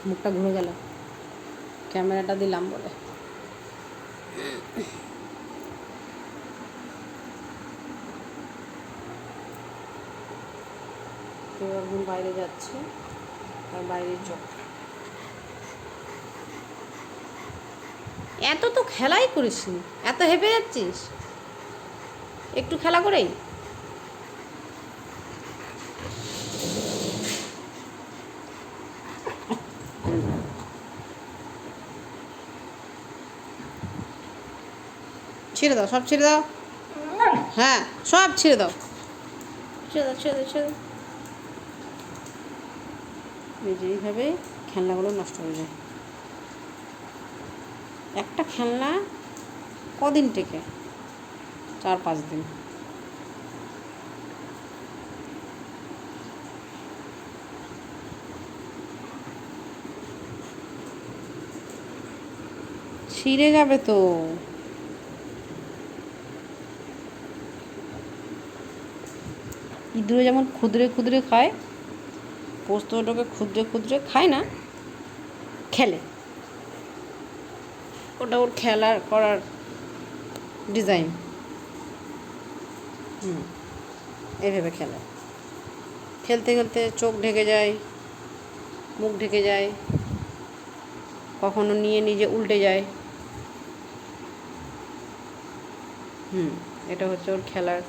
মুখটা ঘুরে গেল ক্যামেরাটা দিলাম বলে। কেউ একজন বাইরে যাচ্ছে আর বাইরের চোখ। এত তো খেলাই করিস নি, এত হেঁপে যাচ্ছিস, একটু খেলা করেই। ছেড়ে দাও, সব ছেড়ে দাও। হ্যাঁ, সব ছেড়ে দাও, ছেড়ে দাও, ছেড়ে দাও, ছেড়ে দাও। এইভাবে খেলনাগুলো নষ্ট হয়ে যায়। একটা খেলনা কদিন টেকে? 4-5 দিন। ছিঁড়ে যাবে তো। ইঁদুরে যেমন ক্ষুদ্রে ক্ষুদ্রে খায়, পোস্ত ওটাকে ক্ষুদ্রে ক্ষুদ্রে খায় না, খেলে। ওটা ওর খেলার করার ডিজাইন। এইভাবে খেলে। খেলতে খেলতে চোখ ঢেকে যায়, মুখ ঢেকে যায়, কখনো নিয়ে নিজে উল্টে যায়। এটা হচ্ছে ওর খেলার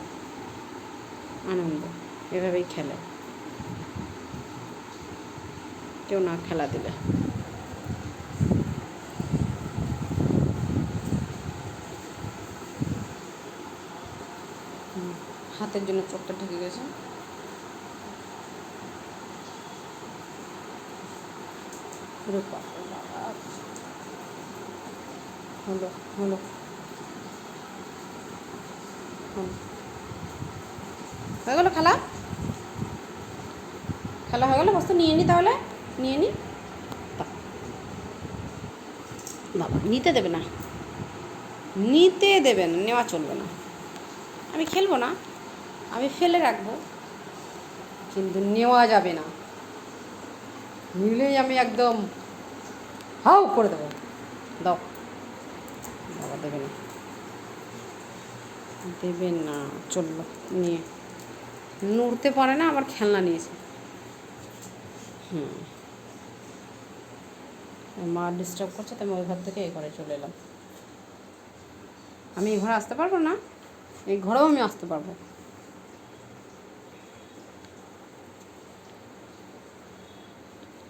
আনন্দ। এভাবেই খেলে, কেউ না খেলা দিলে। হাতের জন্য চোখটা ঢেকে গেছে। হলো হলো হলো হয়ে গেলো খেলা, খেলা হয়ে গেলো। বস্তু নিয়ে নি, তাহলে নিয়ে নি। বাবা নিতে দেবে না, নিতে দেবে না, নেওয়া চলবে না। আমি খেলবো না, আমি ফেলে রাখবো, কিন্তু নেওয়া যাবে না। নিলেই আমি একদম হাউ করে দেবো। দাও। বাবা দেবে না, দেবেন না। চললো নিয়ে, নড়তে পারে না, আবার খেলনা নিয়েছে। মা ডিস্টার্ব করছে, তাই আমি ওই ঘর থেকে এই ঘরে চলে এলাম। আমি এই ঘরে আসতে পারবো না, এই ঘরেও আমি আসতে পারবো।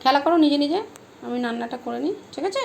খেলা করো নিজে নিজে, আমি রান্নাটা করে নিই, ঠিক আছে?